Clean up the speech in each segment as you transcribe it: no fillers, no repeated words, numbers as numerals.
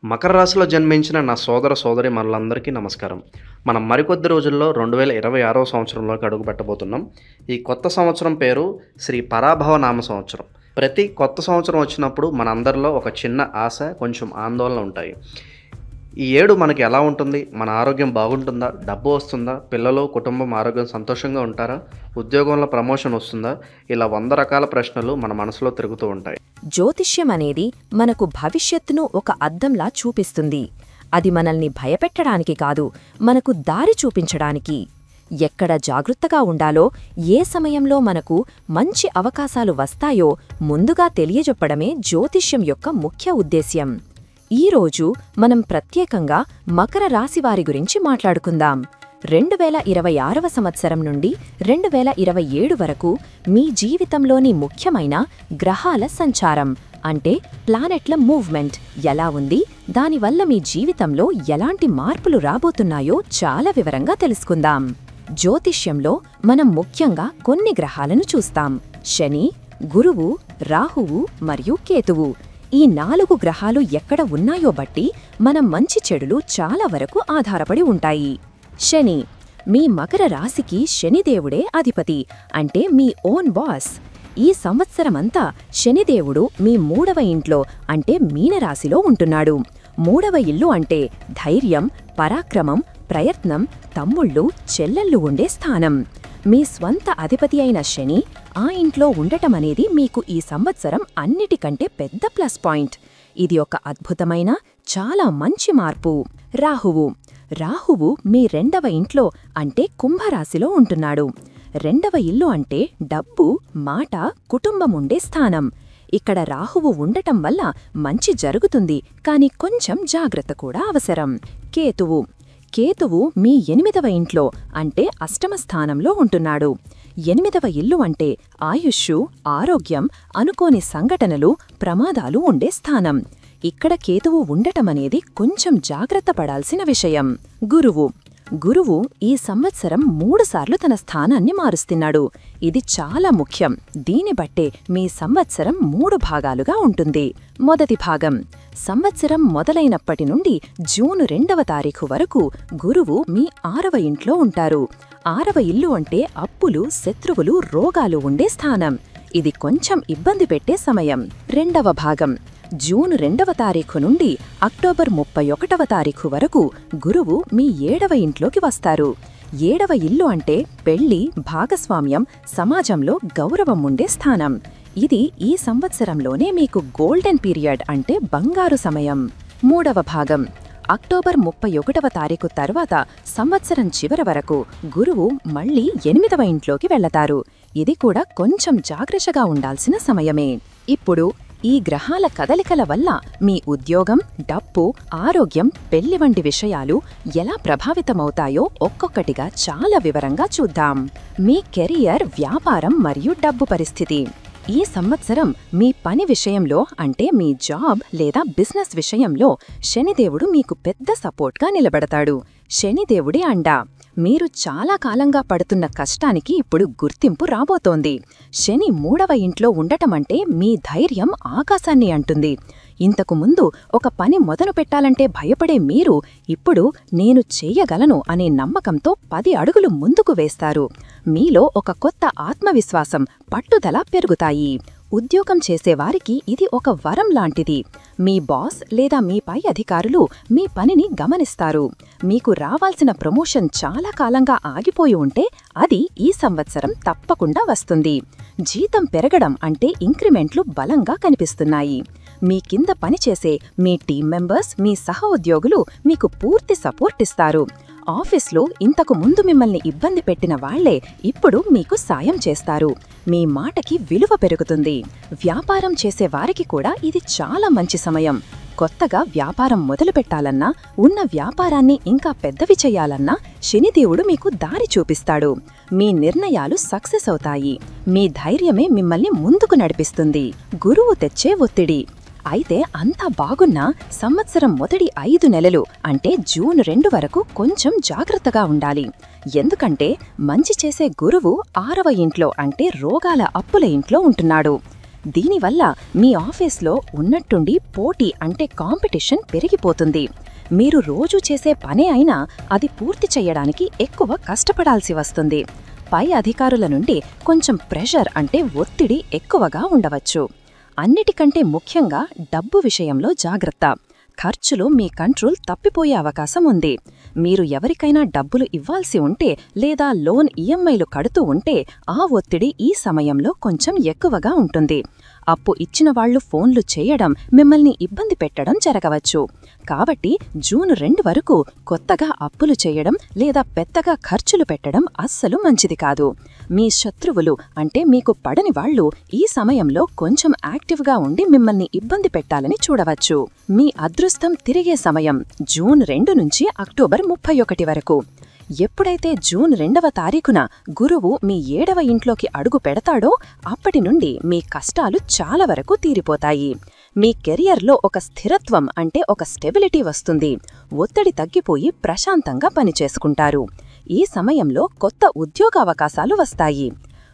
మకర రాశిలో జన్మించిన నా సోదర సోదరీమణులందరికీ నమస్కారం. మనం మరికొద్ది రోజుల్లో 2026వ సంవత్సరంలోకి అడుగు పెట్టబోతున్నాం. ఈ కొత్త సంవత్సరం పేరు శ్రీ పరాభవ నామ సంవత్సరం. ప్రతి కొత్త సంవత్సరం వచ్చినప్పుడు మనందరిలో ఒక చిన్న ఆశ, కొంచెం ఆందోళన ఉంటాయి. ఈ ఏడు మనకి ఎలా ఉంటుంది? మన ఆరోగ్యం బాగుంటుందా? డబ్బు వస్తుందా? పిల్లలు, కుటుంబం ఆరోగ్యం సంతోషంగా ఉంటారా? ఉద్యోగంలో ప్రమోషన్ వస్తుందా? ఇలా 100 రకాల ప్రశ్నలు మన మనసులో తిరుగుతూ ఉంటాయి. జ్యోతిష్యం అనేది మనకు భవిష్యత్తును ఒక అద్దంలా చూపిస్తుంది. అది మనల్ని భయపెట్టడానికి కాదు, మనకు దారి చూపించడానికి. ఎక్కడ జాగృతగా ఉండాలో, ఏ సమయంలో మనకు మంచి అవకాశాలు వస్తాయో ముందుగా తెలియజెప్పడమే జ్యోతిష్యం యొక్క ముఖ్య ఉద్దేశ్యం. ఈరోజు మనం ప్రత్యేకంగా మకర రాశివారి గురించి మాట్లాడుకుందాం. 2026వ సంవత్సరం నుండి 2027 వరకు మీ జీవితంలోని ముఖ్యమైన గ్రహాల సంచారం అంటే ప్లానెట్ల మూవ్మెంట్ ఎలా ఉంది, దానివల్ల మీ జీవితంలో ఎలాంటి మార్పులు రాబోతున్నాయో చాలా వివరంగా తెలుసుకుందాం. జ్యోతిష్యంలో మనం ముఖ్యంగా కొన్ని గ్రహాలను చూస్తాం: శని, గురువు, రాహువు మరియు కేతువు. ఈ 4 గ్రహాలు ఎక్కడ ఉన్నాయో బట్టి మనం మంచి చెడులు చాలా వరకు ఆధారపడి ఉంటాయి. శని, మీ మకర రాశికి శనిదేవుడే అధిపతి, అంటే మీ ఓన్ బాస్. ఈ సంవత్సరమంతా శనిదేవుడు మీ 3వ ఇంట్లో అంటే మీనరాశిలో ఉంటున్నాడు. 3వ ఇల్లు అంటే ధైర్యం, పరాక్రమం, ప్రయత్నం, తమ్ముళ్ళు, చెల్లెళ్ళు ఉండే స్థానం. మీ స్వంత అధిపతి అయిన శని ఆ ఇంట్లో ఉండటమనేది మీకు ఈ సంవత్సరం అన్నిటికంటే పెద్ద ప్లస్ పాయింట్. ఇది ఒక అద్భుతమైన, చాలా మంచి మార్పు. రాహువు మీ 2వ ఇంట్లో అంటే కుంభరాశిలో ఉంటున్నాడు. 2వ ఇల్లు అంటే డబ్బు, మాట, కుటుంబముండే స్థానం. ఇక్కడ రాహువు ఉండటం వల్ల మంచి జరుగుతుంది, కాని కొంచెం జాగ్రత్త కూడా అవసరం. కేతువు మీ 8వ ఇంట్లో అంటే అష్టమ స్థానంలో ఉంటున్నాడు. 8వ ఇల్లు అంటే ఆయుష్షు, ఆరోగ్యం, అనుకోని సంఘటనలు, ప్రమాదాలు ఉండే స్థానం. ఇక్కడ కేతువు ఉండటమనేది కొంచెం జాగ్రత్త పడాల్సిన విషయం. గురువు ఈ సంవత్సరం 3 సార్లు తన స్థానాన్ని మారుస్తున్నాడు. ఇది చాలా ముఖ్యం. దీని బట్టే మీ సంవత్సరం 3 భాగాలుగా ఉంటుంది. మొదటి భాగం సంవత్సరం మొదలైనప్పటి నుండి జూన్ 2వ తారీఖు వరకు గురువు మీ 6వ ఇంట్లో ఉంటారు. 6వ ఇల్లు అంటే అప్పులు, శత్రువులు, రోగాలు ఉండే స్థానం. ఇది కొంచెం ఇబ్బంది పెట్టే సమయం. 2వ భాగం జూన్ 2వ తారీఖు నుండి అక్టోబర్ 31వ తారీఖు వరకు గురువు మీ 7వ ఇంట్లోకి వస్తారు. 7వ ఇల్లు అంటే పెళ్లి, భాగస్వామ్యం, సమాజంలో గౌరవం ఉండే స్థానం. ఇది ఈ సంవత్సరంలోనే మీకు గోల్డెన్ పీరియడ్ అంటే బంగారు సమయం. 3వ భాగం అక్టోబర్ 31వ తారీఖు తర్వాత సంవత్సరం చివరి వరకు గురువు మళ్లీ 8వ ఇంట్లోకి వెళతారు. ఇది కూడా కొంచెం జాగ్రత్తగా ఉండాల్సిన సమయమే. ఇప్పుడు ఈ గ్రహాల కదలికల వల్ల మీ ఉద్యోగం, డబ్బు, ఆరోగ్యం, పెళ్లి వంటి విషయాలు ఎలా ప్రభావితమవుతాయో ఒక్కొక్కటిగా చాలా వివరంగా చూద్దాం. మీ కెరియర్, వ్యాపారం మరియు డబ్బు పరిస్థితి. ఈ సంవత్సరం మీ పని విషయంలో అంటే మీ జాబ్ లేదా బిజినెస్ విషయంలో శనిదేవుడు మీకు పెద్ద సపోర్ట్గా నిలబడతాడు. శనిదేవుడే అండ. మీరు చాలా కాలంగా పడుతున్న కష్టానికి ఇప్పుడు గుర్తింపు రాబోతోంది. శని 3వ ఇంట్లో ఉండటమంటే మీ ధైర్యం ఆకాశాన్ని అంటుంది. ఇంతకు ముందు ఒక పని మొదలు పెట్టాలంటే భయపడే మీరు ఇప్పుడు నేను చేయగలను అనే నమ్మకంతో 10 అడుగులు ముందుకు వేస్తారు. మీలో ఒక కొత్త ఆత్మవిశ్వాసం, పట్టుదల పెరుగుతాయి. ఉద్యోగం చేసేవారికి ఇది ఒక వరం లాంటిది. మీ బాస్ లేదా మీ పై అధికారులు మీ పనిని గమనిస్తారు. మీకు రావాల్సిన ప్రమోషన్ చాలా కాలంగా ఆగిపోయి ఉంటే అది ఈ సంవత్సరం తప్పకుండా వస్తుంది. జీతం పెరగడం అంటే ఇంక్రిమెంట్లు బలంగా కనిపిస్తున్నాయి. మీ కింద పనిచేసే మీ టీం మెంబర్స్, మీ సహోద్యోగులు మీకు పూర్తి సపోర్ట్ ఇస్తారు. ఆఫీస్లో ఇంతకు ముందు మిమ్మల్ని ఇబ్బంది పెట్టిన వాళ్లే ఇప్పుడు మీకు సాయం చేస్తారు. మీ మాటకి విలువ పెరుగుతుంది. వ్యాపారం చేసేవారికి కూడా ఇది చాలా మంచి సమయం. కొత్తగా వ్యాపారం మొదలుపెట్టాలన్నా, ఉన్న వ్యాపారాన్ని ఇంకా పెద్దవి చెయ్యాలన్నా శనిదేవుడు మీకు దారి చూపిస్తాడు. మీ నిర్ణయాలు సక్సెస్ అవుతాయి. మీ ధైర్యమే మిమ్మల్ని ముందుకు నడిపిస్తుంది. గురువు తెచ్చే ఒత్తిడి. అయితే అంతా బాగున్నా సంవత్సరం మొదటి 5 నెలలు అంటే జూన్ 2 వరకు కొంచెం జాగ్రత్తగా ఉండాలి. ఎందుకంటే మంచి చేసే గురువు 6వ ఇంట్లో అంటే రోగాల, అప్పుల ఇంట్లో ఉంటున్నాడు. దీనివల్ల మీ ఆఫీస్లో ఉన్నట్టుండి పోటీ అంటే కాంపిటీషన్ పెరిగిపోతుంది. మీరు రోజూ చేసే పనే అయినా అది పూర్తి చెయ్యడానికి ఎక్కువ కష్టపడాల్సి వస్తుంది. పై అధికారుల నుండి కొంచెం ప్రెషర్ అంటే ఒత్తిడి ఎక్కువగా ఉండవచ్చు. అన్నిటికంటే ముఖ్యంగా డబ్బు విషయంలో జాగ్రత్త. ఖర్చులు మీ కంట్రోల్ తప్పిపోయే అవకాశం ఉంది. మీరు ఎవరికైనా డబ్బులు ఇవ్వాల్సి ఉంటే లేదా లోన్ ఈఎంఐలు కడుతూ ఉంటే ఆ ఒత్తిడి ఈ సమయంలో కొంచెం ఎక్కువగా ఉంటుంది. అప్పు ఇచ్చిన వాళ్లు ఫోన్లు చేయడం, మిమ్మల్ని ఇబ్బంది పెట్టడం జరగవచ్చు. కాబట్టి జూన్ 2 వరకు కొత్తగా అప్పులు చేయడం లేదా పెద్దగా ఖర్చులు పెట్టడం అస్సలు మంచిది కాదు. మీ శత్రువులు అంటే మీకు పడని వాళ్లు ఈ సమయంలో కొంచెం యాక్టివ్గా ఉండి మిమ్మల్ని ఇబ్బంది పెట్టాలని చూడవచ్చు. మీ అదృష్టం తిరిగే సమయం జూన్ 2 నుంచి అక్టోబర్ 31 వరకు. ఎప్పుడైతే జూన్ 2వ తారీఖున గురువు మీ 7వ ఇంట్లోకి అడుగు పెడతాడో అప్పటి నుండి మీ కష్టాలు చాలా వరకు తీరిపోతాయి. మీ కెరియర్లో ఒక స్థిరత్వం అంటే ఒక స్టెబిలిటీ వస్తుంది. ఒత్తిడి తగ్గిపోయి ప్రశాంతంగా పనిచేసుకుంటారు. ఈ సమయంలో కొత్త ఉద్యోగావకాశాలు వస్తాయి.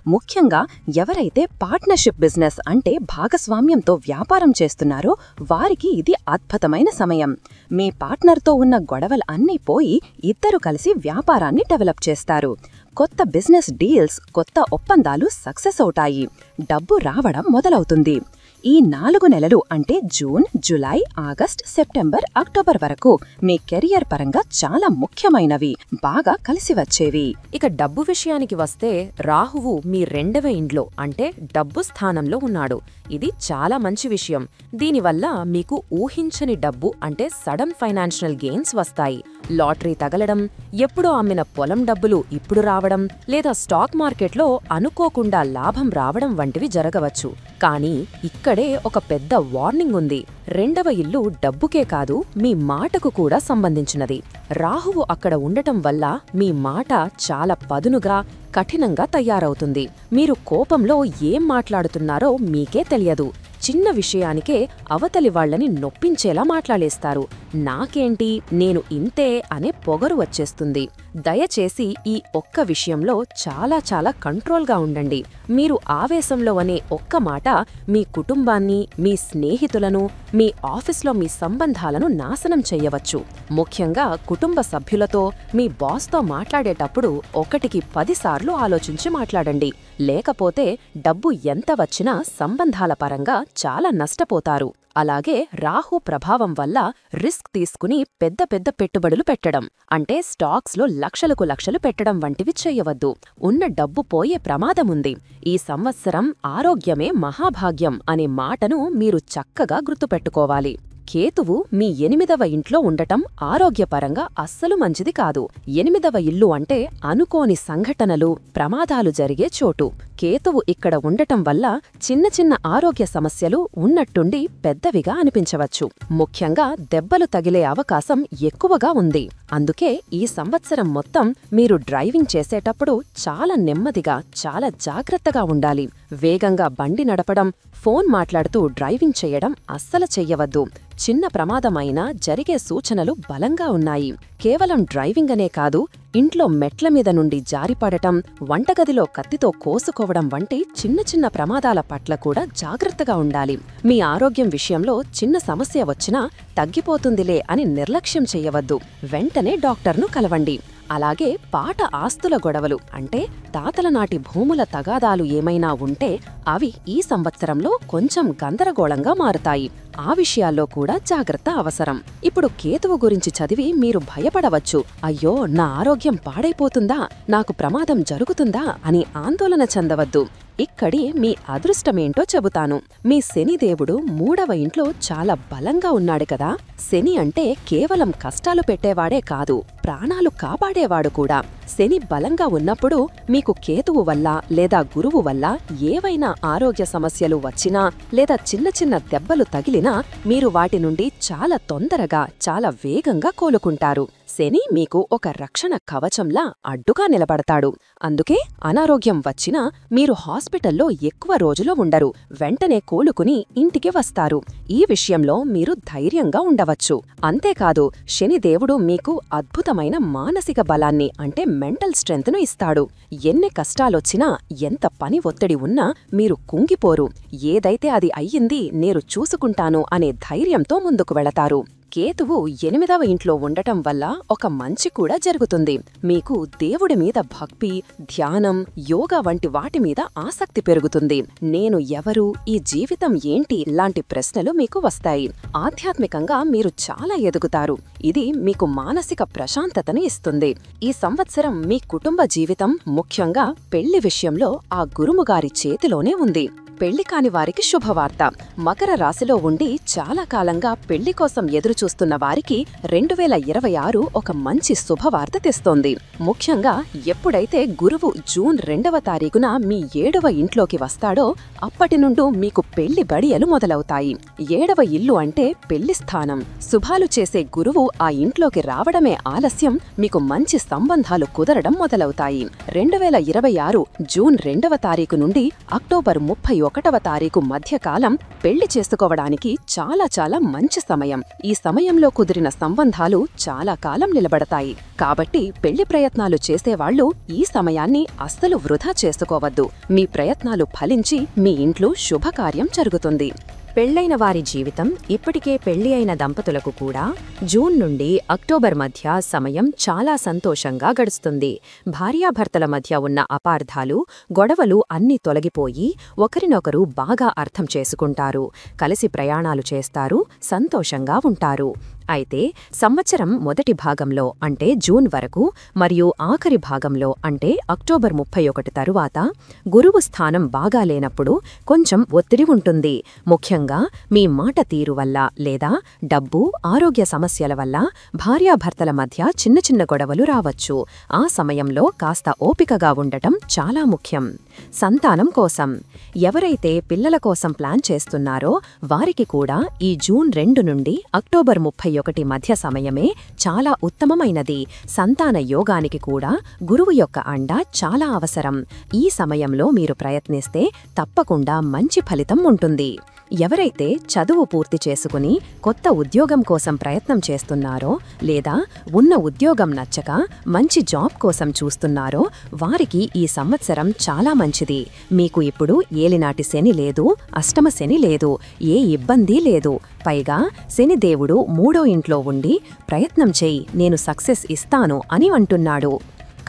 ముఖ్యంగా ఎవరైతే పార్ట్నర్షిప్ బిజినెస్ అంటే భాగస్వామ్యంతో వ్యాపారం చేస్తున్నారో వారికి ఇది అద్భుతమైన సమయం. మీ పార్ట్నర్తో ఉన్న గొడవలు అన్నీ పోయి ఇద్దరు కలిసి వ్యాపారాన్ని డెవలప్ చేస్తారు. కొత్త బిజినెస్ డీల్స్, కొత్త ఒప్పందాలు సక్సెస్ అవుతాయి. డబ్బు రావడం మొదలవుతుంది. ఈ 4 నెలలు అంటే June, July, August, September, October వరకు మీ కెరియర్ పరంగా చాలా ముఖ్యమైనవి, బాగా కలిసి వచ్చేవి. ఇక డబ్బు విషయానికి వస్తే రాహువు మీ 2వ ఇంట్లో అంటే డబ్బు స్థానంలో ఉన్నాడు. ఇది చాలా మంచి విషయం. దీనివల్ల మీకు ఊహించని డబ్బు అంటే సడన్ ఫైనాన్షియల్ గెయిన్స్ వస్తాయి. లాటరీ తగలడం, ఎప్పుడో అమ్మిన పొలం డబ్బులు ఇప్పుడు రావడం, లేదా స్టాక్ మార్కెట్లో అనుకోకుండా లాభం రావడం వంటివి జరగవచ్చు. కానీ ఇక్కడే ఒక పెద్ద వార్నింగ్ ఉంది. 2వ ఇల్లు డబ్బుకే కాదు, మీ మాటకు కూడా సంబంధించినది. రాహువు అక్కడ ఉండటం వల్ల మీ మాట చాలా పదునుగా, కఠినంగా తయారవుతుంది. మీరు కోపంలో ఏం మాట్లాడుతున్నారో మీకే తెలియదు. చిన్న విషయానికే అవతలి వాళ్లని నొప్పించేలా మాట్లాడేస్తారు. నాకేంటి, నేను ఇంతే అనే పొగరు వచ్చేస్తుంది. దయచేసి ఈ ఒక్క విషయంలో చాలా చాలా కంట్రోల్గా ఉండండి. మీరు ఆవేశంలో అనే ఒక్క మాట మీ కుటుంబాన్ని, మీ స్నేహితులను, మీ ఆఫీస్లో మీ సంబంధాలను నాశనం చెయ్యవచ్చు. ముఖ్యంగా కుటుంబ సభ్యులతో, మీ బాస్తో మాట్లాడేటప్పుడు 1కి 10 సార్లు ఆలోచించి మాట్లాడండి. లేకపోతే డబ్బు ఎంత వచ్చినా సంబంధాల పరంగా చాలా నష్టపోతారు. అలాగే రాహు ప్రభావం వల్ల రిస్క్ తీసుకుని పెద్ద పెద్ద పెట్టుబడులు పెట్టడం అంటే స్టాక్స్లో లక్షలు పెట్టడం వంటివి చేయవద్దు. ఉన్న డబ్బు పోయే ప్రమాదముంది. ఈ సంవత్సరం ఆరోగ్యమే మహాభాగ్యం అనే మాటను మీరు చక్కగా గుర్తుపెట్టుకోవాలి. కేతువు మీ 8వ ఇంట్లో ఉండటం ఆరోగ్యపరంగా అస్సలు మంచిది కాదు. 8వ ఇల్లు అంటే అనుకోని సంఘటనలు, ప్రమాదాలు జరిగే చోటు. కేతువు ఇక్కడ ఉండటం వల్ల చిన్న చిన్న ఆరోగ్య సమస్యలు ఉన్నట్టుండి పెద్దవిగా అనిపించవచ్చు. ముఖ్యంగా దెబ్బలు తగిలే అవకాశం ఎక్కువగా ఉంది. అందుకే ఈ సంవత్సరం మొత్తం మీరు డ్రైవింగ్ చేసేటప్పుడు చాలా నెమ్మదిగా, చాలా జాగ్రత్తగా ఉండాలి. వేగంగా బండి నడపడం, ఫోన్ మాట్లాడుతూ డ్రైవింగ్ చేయడం అస్సలు చెయ్యవద్దు. చిన్న ప్రమాదమైనా జరిగే సూచనలు బలంగా ఉన్నాయి. కేవలం డ్రైవింగ్ అనే కాదు, ఇంట్లో మెట్ల మీద నుండి జారిపడటం, వంటగదిలో కత్తితో కోసుకోవడం వంటి చిన్న చిన్న ప్రమాదాల పట్ల కూడా జాగ్రత్తగా ఉండాలి. మీ ఆరోగ్యం విషయంలో చిన్న సమస్య వచ్చినా తగ్గిపోతుందిలే అని నిర్లక్ష్యం చెయ్యవద్దు. వెంటనే డాక్టర్ను కలవండి. అలాగే పాత ఆస్తుల గొడవలు అంటే తాతల నాటి భూముల తగాదాలు ఏమైనా ఉంటే అవి ఈ సంవత్సరంలో కొంచెం గందరగోళంగా మారుతాయి. ఆ విషయాల్లో కూడా జాగ్రత్త అవసరం. ఇప్పుడు కేతువు గురించి చదివి మీరు భయపడవచ్చు. అయ్యో, నా ఆరోగ్యం పాడైపోతుందా, నాకు ప్రమాదం జరుగుతుందా అని ఆందోళన చెందవద్దు. ఇక్కడి మీ అదృష్టమేంటో చెబుతాను. మీ శనిదేవుడు 3వ ఇంట్లో చాలా బలంగా ఉన్నాడు కదా. శని అంటే కేవలం కష్టాలు పెట్టేవాడే కాదు, ప్రాణాలు కాపాడేవాడు కూడా. శని బలంగా ఉన్నప్పుడు మీకు కేతువు వల్ల లేదా గురువు వల్ల ఏవైనా ఆరోగ్య సమస్యలు వచ్చినా లేదా చిన్న చిన్న దెబ్బలు తగిలినా మీరు వాటి నుండి చాలా తొందరగా, చాలా వేగంగా కోలుకుంటారు. శని మీకు ఒక రక్షణ కవచంలా అడ్డుగా నిలబడతాడు. అందుకే అనారోగ్యం వచ్చినా మీరు హాస్పిటల్లో ఎక్కువ రోజులు ఉండరు, వెంటనే కోలుకుని ఇంటికి వస్తారు. ఈ విషయంలో మీరు ధైర్యంగా ఉండవచ్చు. అంతేకాదు, శనిదేవుడు మీకు అద్భుతమైన మానసిక బలాన్ని అంటే మెంటల్ స్ట్రెంగ్త్ను ఇస్తాడు. ఎన్ని కష్టాలొచ్చినా, ఎంత పని ఒత్తిడి ఉన్నా మీరు కుంగిపోరు. ఏదైతే అది అయ్యింది, నేను చూసుకుంటాను అనే ధైర్యంతో ముందుకు వెళతారు. కేతువు 8వ ఇంట్లో ఉండటం వల్ల ఒక మంచి కూడా జరుగుతుంది. మీకు దేవుడి మీద భక్తి, ధ్యానం, యోగా వంటి వాటి మీద ఆసక్తి పెరుగుతుంది. నేను ఎవరు, ఈ జీవితం ఏంటి లాంటి ప్రశ్నలు మీకు వస్తాయి. ఆధ్యాత్మికంగా మీరు చాలా ఎదుగుతారు. ఇది మీకు మానసిక ప్రశాంతతను ఇస్తుంది. ఈ సంవత్సరం మీ కుటుంబ జీవితం, ముఖ్యంగా పెళ్లి విషయంలో ఆ గురువుగారి చేతిలోనే ఉంది. పెళ్లి కాని వారికి శుభవార్త. మకర రాశిలో ఉండి చాలా కాలంగా పెళ్లి కోసం ఎదురుచూస్తున్న వారికి 2026 ఒక మంచి శుభవార్త తెస్తోంది. ముఖ్యంగా ఎప్పుడైతే గురువు జూన్ 2వ తారీఖున మీ 7వ ఇంట్లోకి వస్తాడో అప్పటి నుండి మీకు పెళ్లి బడియలు మొదలవుతాయి. 7వ ఇల్లు అంటే పెళ్లి స్థానం. శుభాలు చేసే గురువు ఆ ఇంట్లోకి రావడమే ఆలస్యం, మీకు మంచి సంబంధాలు కుదరడం మొదలవుతాయి. 2026 జూన్ 2వ తారీఖు నుండి అక్టోబర్ 31వ తారీఖు మధ్యకాలం పెళ్లి చేసుకోవడానికి చాలా మంచి సమయం. ఈ సమయంలో కుదిరిన సంబంధాలు చాలా కాలం నిలబడతాయి. కాబట్టి పెళ్లి ప్రయత్నాలు చేసేవాళ్లు ఈ సమయాన్ని అస్సలు వృధా చేసుకోవద్దు. మీ ప్రయత్నాలు ఫలించి మీ ఇంట్లో శుభకార్యం జరుగుతుంది. పెళ్లైన వారి జీవితం, ఇప్పటికే పెళ్లి అయిన దంపతులకు కూడా జూన్ నుండి అక్టోబర్ మధ్య సమయం చాలా సంతోషంగా గడుస్తుంది. భార్యాభర్తల మధ్య ఉన్న అపార్థాలు, గొడవలు అన్నీ తొలగిపోయి ఒకరినొకరు బాగా అర్థం చేసుకుంటారు. కలిసి ప్రయాణాలు చేస్తారు, సంతోషంగా ఉంటారు. అయితే సంవత్సరం మొదటి భాగంలో అంటే జూన్ వరకు మరియు ఆఖరి భాగంలో అంటే అక్టోబర్ 31 తరువాత గురువు స్థానం బాగా లేనప్పుడు కొంచెం ఒత్తిడి ఉంటుంది. ముఖ్యంగా మీ మాట తీరు వల్ల లేదా డబ్బు, ఆరోగ్య సమస్యల వల్ల భార్యాభర్తల మధ్య చిన్న గొడవలు రావచ్చు. ఆ సమయంలో కాస్త ఓపికగా ఉండటం చాలా ముఖ్యం. సంతానం కోసం ఎవరైతే పిల్లల కోసం ప్లాన్ చేస్తున్నారో వారికి కూడా ఈ జూన్ 2 నుండి అక్టోబర్ 31 మధ్య సమయమే చాలా ఉత్తమమైనది. సంతాన యోగానికి కూడా గురువు యొక్క అండ చాలా అవసరం. ఈ సమయంలో మీరు ప్రయత్నిస్తే తప్పకుండా మంచి ఫలితం ఉంటుంది. ఎవరైతే చదువు పూర్తి చేసుకుని కొత్త ఉద్యోగం కోసం ప్రయత్నం చేస్తున్నారో లేదా ఉన్న ఉద్యోగం నచ్చక మంచి జాబ్ కోసం చూస్తున్నారో వారికి ఈ సంవత్సరం చాలా మంచిది. మీకు ఇప్పుడు ఏలినాటి శని లేదు, అష్టమ శని లేదు, ఏ ఇబ్బంది లేదు. పైగా శనిదేవుడు 3వ ఇంట్లో ఉండి ప్రయత్నం చెయ్యి, నేను సక్సెస్ ఇస్తాను అని అంటున్నాడు.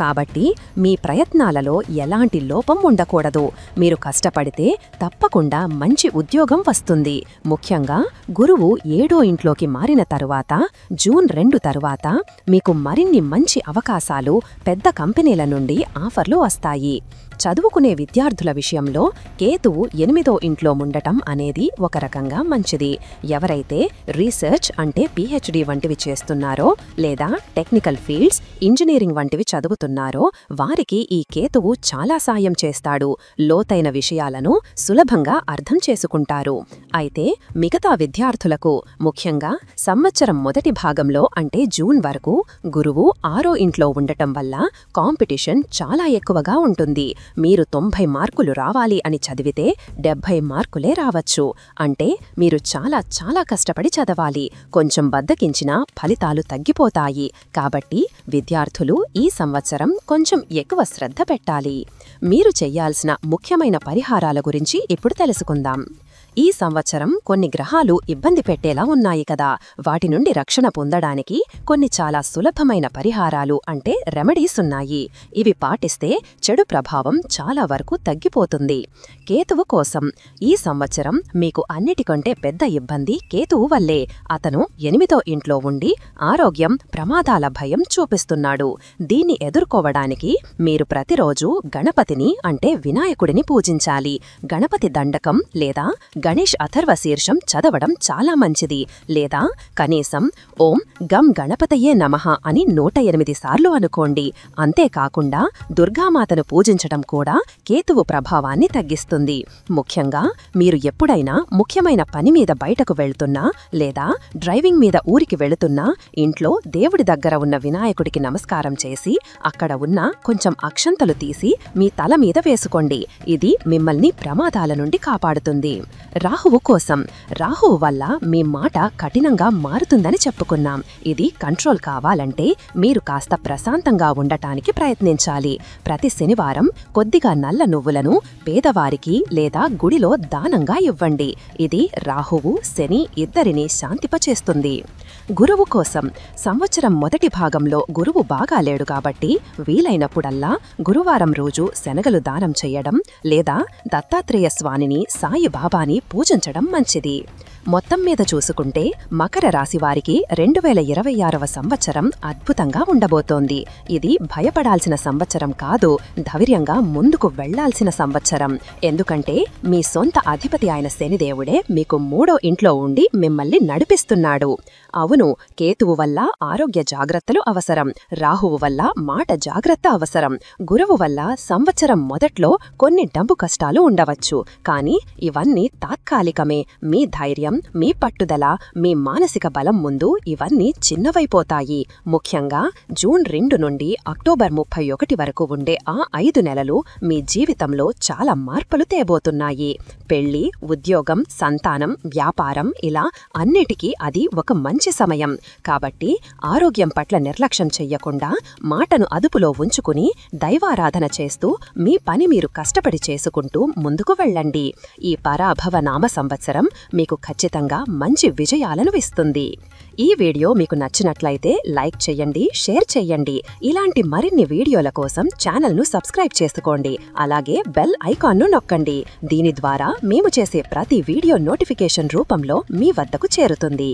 కాబట్టి మీ ప్రయత్నాలలో ఎలాంటి లోపం ఉండకూడదు. మీరు కష్టపడితే తప్పకుండా మంచి ఉద్యోగం వస్తుంది. ముఖ్యంగా గురువు 7వ ఇంట్లోకి మారిన తరువాత జూన్ 2 తరువాత మీకు మరిన్ని మంచి అవకాశాలు పెద్ద కంపెనీల నుండి ఆఫర్లు వస్తాయి. చదువుకునే విద్యార్థుల విషయంలో కేతువు 8వ ఇంట్లో ఉండటం అనేది ఒక రకంగా మంచిది. ఎవరైతే రీసెర్చ్ అంటే PhD వంటివి చేస్తున్నారో లేదా టెక్నికల్ ఫీల్డ్స్, ఇంజనీరింగ్ వంటివి చదువుతున్నారో వారికి ఈ కేతువు చాలా సాయం చేస్తాడు. లోతైన విషయాలను సులభంగా అర్థం చేసుకుంటారు. అయితే మిగతా విద్యార్థులకు ముఖ్యంగా సంవత్సరం మొదటి భాగంలో అంటే జూన్ వరకు గురువు 6వ ఇంట్లో ఉండటం వల్ల కాంపిటీషన్ చాలా ఎక్కువగా ఉంటుంది. మీరు 90 మార్కులు రావాలి అని చదివితే 70 మార్కులే రావచ్చు. అంటే మీరు చాలా కష్టపడి చదవాలి. కొంచెం బద్దకించినా ఫలితాలు తగ్గిపోతాయి. కాబట్టి విద్యార్థులు ఈ సంవత్సరం కొంచెం ఎక్కువ శ్రద్ధ పెట్టాలి. మీరు చెయ్యాల్సిన ముఖ్యమైన పరిహారాల గురించి ఇప్పుడు తెలుసుకుందాం. ఈ సంవత్సరం కొన్ని గ్రహాలు ఇబ్బంది పెట్టేలా ఉన్నాయి కదా, వాటి నుండి రక్షణ పొందడానికి కొన్ని చాలా సులభమైన పరిహారాలు అంటే రెమెడీస్ ఉన్నాయి. ఇవి పాటిస్తే చెడు ప్రభావం చాలా వరకు తగ్గిపోతుంది. కేతువు కోసం ఈ సంవత్సరం మీకు అన్నిటికంటే పెద్ద ఇబ్బంది కేతువు వల్లే. అతను 8వ ఇంట్లో ఉండి ఆరోగ్యం ప్రమాదాల భయం చూపిస్తున్నాడు. దీన్ని ఎదుర్కోవడానికి మీరు ప్రతిరోజు గణపతిని అంటే వినాయకుడిని పూజించాలి. గణపతి దండకం లేదా గణేష్ అథర్వశీర్షం చదవడం చాలా మంచిది. లేదా కనీసం ఓం గం గణపతయే నమః అని 108 సార్లు అనుకోండి. అంతేకాకుండా దుర్గామాతను పూజించడం కూడా కేతువు ప్రభావాన్ని తగ్గిస్తుంది. ముఖ్యంగా మీరు ఎప్పుడైనా ముఖ్యమైన పని మీద బయటకు వెళ్తున్నా లేదా డ్రైవింగ్ మీద ఊరికి వెళుతున్నా ఇంట్లో దేవుడి దగ్గర ఉన్న వినాయకుడికి నమస్కారం చేసి అక్కడ ఉన్న కొంచెం అక్షంతలు తీసి మీ తల మీద వేసుకోండి. ఇది మిమ్మల్ని ప్రమాదాల నుండి కాపాడుతుంది. రాహువు కోసం. రాహువు వల్ల మీ మాట కఠినంగా మారుతుందని చెప్పుకున్నాం. ఇది కంట్రోల్ కావాలంటే మీరు కాస్త ప్రశాంతంగా ఉండటానికి ప్రయత్నించాలి. ప్రతి శనివారం కొద్దిగా నల్ల నువ్వులను పేదవారికి లేదా గుడిలో దానంగా ఇవ్వండి. ఇది రాహువు శని ఇద్దరినీ శాంతిపచేస్తుంది. గురువు కోసం. సంవత్సరం మొదటి భాగంలో గురువు బాగాలేడు కాబట్టి వీలైనప్పుడల్లా గురువారం రోజు శనగలు దానం చెయ్యడం లేదా దత్తాత్రేయ స్వామిని సాయిబాబాని పూజించడం మంచిది. మొత్తం మీద చూసుకుంటే మకర రాశివారికి 2026వ సంవత్సరం అద్భుతంగా ఉండబోతోంది. ఇది భయపడాల్సిన సంవత్సరం కాదు, ధైర్యంగా ముందుకు వెళ్లాల్సిన సంవత్సరం. ఎందుకంటే మీ సొంత అధిపతి అయిన శనిదేవుడే మీకు 3వ ఇంట్లో ఉండి మిమ్మల్ని నడిపిస్తున్నాడు. అవును, కేతువు వల్ల ఆరోగ్య జాగ్రత్తలు అవసరం, రాహువు వల్ల మాట జాగ్రత్త అవసరం, గురువు వల్ల సంవత్సరం మొదట్లో కొన్ని డబ్బు కష్టాలు ఉండవచ్చు. కానీ ఇవన్నీ తాత్కాలికమే. మీ ధైర్యం, మీ పట్టుదల, మీ మానసిక బలం ముందు ఇవన్నీ చిన్నవైపోతాయి. ముఖ్యంగా జూన్ 2 నుండి అక్టోబర్ 31 వరకు ఉండే ఆ 5 నెలలు మీ జీవితంలో చాలా మార్పులు తేబోతున్నాయి. పెళ్లి, ఉద్యోగం, సంతానం, వ్యాపారం ఇలా అన్నిటికీ అది ఒక మంచి సమయం. కాబట్టి ఆరోగ్యం పట్ల నిర్లక్ష్యం చెయ్యకుండా మాటను అదుపులో ఉంచుకుని దైవారాధన చేస్తూ మీ పని మీరు కష్టపడి చేసుకుంటూ ముందుకు వెళ్ళండి. ఈ పరాభవ నామ సంవత్సరం మీకు ఖచ్చితంగా మంచి విజయాలను ఇస్తుంది. ఈ వీడియో మీకు నచ్చినట్లయితే లైక్ చెయ్యండి, షేర్ చెయ్యండి. ఇలాంటి మరిన్ని వీడియోల కోసం ఛానల్ను సబ్స్క్రైబ్ చేసుకోండి. అలాగే బెల్ ఐకాన్ను నొక్కండి. దీని ద్వారా మేము చేసే ప్రతి వీడియో నోటిఫికేషన్ రూపంలో మీ వద్దకు చేరుతుంది.